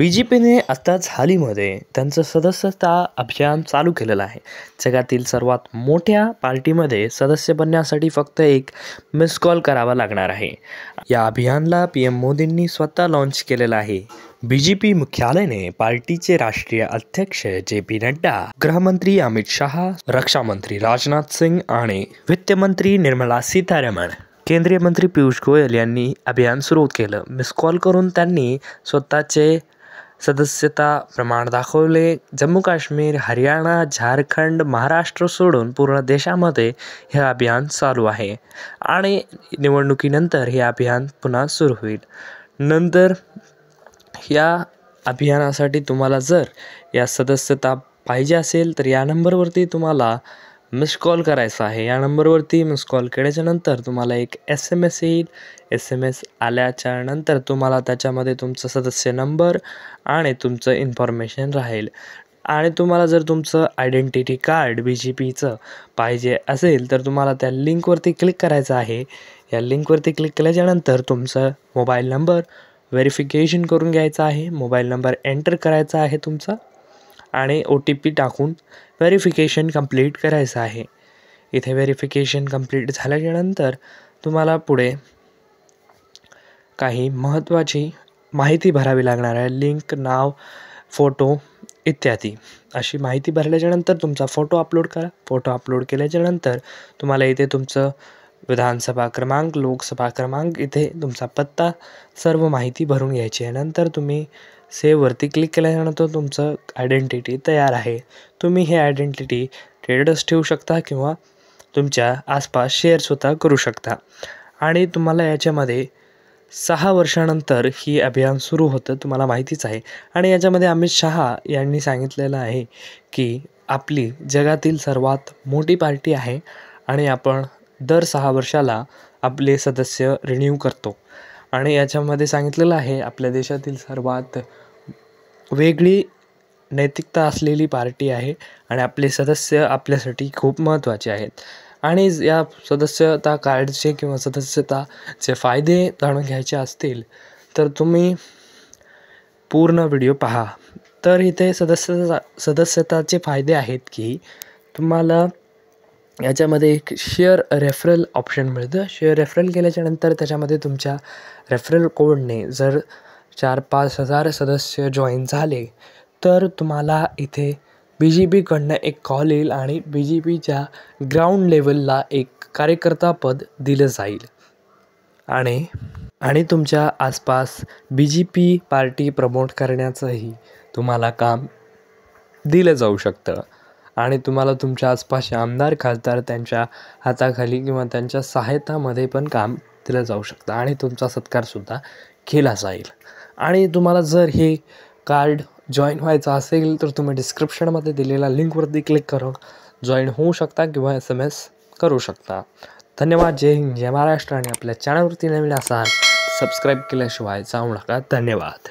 BJPने आताच हालीमध्ये त्यांचं सदस्यता अभियान चालू केलेलं आहे. जगातील सर्वात मोठ्या पार्टीमध्ये सदस्य बनण्यासाठी फक्त एक मिस कॉल करावा लागणार आहे. या अभियानाला PM मोदींनी स्वतः लॉन्च केलेलं आहे. BJP मुख्यालयाने पार्टीचे राष्ट्रीय अध्यक्ष JP नड्डा, गृहमंत्री अमित शहा, रक्षामंत्री राजनाथ सिंग आणि वित्तमंत्री निर्मला सीतारमण, केंद्रीय मंत्री पियुष गोयल यांनी अभियान सुरू केलं. मिस कॉल करून त्यांनी स्वतःचे सदस्यता प्रमाण दाखवले. जम्मू काश्मीर, हरियाणा, झारखंड, महाराष्ट्र सोडून पूर्ण देशामध्ये हे अभियान चालू आहे आणि निवडणुकीनंतर हे अभियान पुन्हा सुरू होईल. नंतर या अभियानासाठी तुम्हाला जर या सदस्यता पाहिजे असेल तर या नंबरवरती तुम्हाला मिस कॉल करायचा आहे. या नंबरवरती मिस कॉल केल्याच्या नंतर तुम्हाला एक SMS येईल. SMS आल्याच्या नंतर तुम्हाला त्याच्यामध्ये तुमचं सदस्य नंबर आणि तुमचं इन्फॉर्मेशन राहील आणि तुम्हाला जर तुमचं आयडेंटिटी कार्ड BJPचं पाहिजे असेल तर तुम्हाला त्या लिंकवरती क्लिक करायचं आहे. या लिंकवरती क्लिक केल्याच्यानंतर तुमचं मोबाईल नंबर व्हेरिफिकेशन करून घ्यायचा आहे. मोबाईल नंबर एंटर करायचा आहे तुमचा आणि OTP टाकून व्हेरिफिकेशन कंप्लीट करायचं आहे. इथे व्हेरिफिकेशन कंप्लीट झाल्याच्यानंतर तुम्हाला पुढे काही महत्त्वाची माहिती भरावी लागणार आहे. लिंक, नाव, फोटो इत्यादी अशी माहिती भरल्याच्यानंतर तुमचा फोटो अपलोड करा. फोटो अपलोड केल्याच्यानंतर तुम्हाला इथे तुमचं विधानसभा क्रमांक, लोकसभा क्रमांक, इथे तुमचा पत्ता, सर्व माहिती भरून घ्यायची आहे. नंतर तुम्ही सेव्हवरती क्लिक केल्यानंतर तुमचं आयडेंटिटी तयार आहे. तुम्ही हे आयडेंटिटी स्टेटस ठेवू शकता किंवा तुमच्या आसपास शेअरसुद्धा करू शकता. आणि तुम्हाला याच्यामध्ये 6 वर्षानंतर ही अभियान सुरू होतं, तुम्हाला माहितीच आहे. आणि याच्यामध्ये अमित शहा यांनी सांगितलेलं आहे की आपली जगातील सर्वात मोठी पार्टी आहे आणि आपण दर 6 वर्षाला आपले सदस्य रिन्यू करतो. आणि याच्यामध्ये सांगितलेलं आहे आपल्या देशातील सर्वात वेगळी नैतिकता असलेली पार्टी आहे आणि आपले सदस्य आपल्यासाठी खूप महत्त्वाचे आहेत. आणि या सदस्यता कार्डचे किंवा सदस्यताचे फायदे जाणून घ्यायचे असतील तर तुम्ही पूर्ण व्हिडिओ पहा. तर इथे सदस्यताचे फायदे आहेत की तुम्हाला याच्यामध्ये एक शेअर रेफरल ऑप्शन मिळतं. शेअर रेफरल केल्याच्यानंतर त्याच्यामध्ये तुमच्या रेफरल कोडने जर 4-5 हजार सदस्य जॉईन झाले तर तुम्हाला इथे BJPकडनं एक कॉल येईल आणि BJPच्या ग्राउंड लेवलला एक कार्यकर्ता पद दिलं जाईल आणि तुमच्या आसपास BJP पार्टी प्रमोट करण्याचंही तुम्हाला काम दिलं जाऊ शकतं. आणि तुम्हाला तुमच्या आसपासचे आमदार, खासदार त्यांच्या हाताखाली किंवा त्यांच्या सहायतामध्ये पण काम दिलं जाऊ शकतं आणि तुमचा सत्कारसुद्धा केला जाईल. आणि तुम्हाला जर हे कार्ड जॉईन व्हायचं असेल तर तुम्ही डिस्क्रिप्शनमध्ये दिलेल्या लिंकवरती क्लिक करून जॉईन होऊ शकता किंवा SMS करू शकता. धन्यवाद. जय हिंद, जय महाराष्ट्र. आणि आपल्या चॅनलवरती नवीन असाल सबस्क्राईब केल्याशिवाय जाऊ नका. धन्यवाद.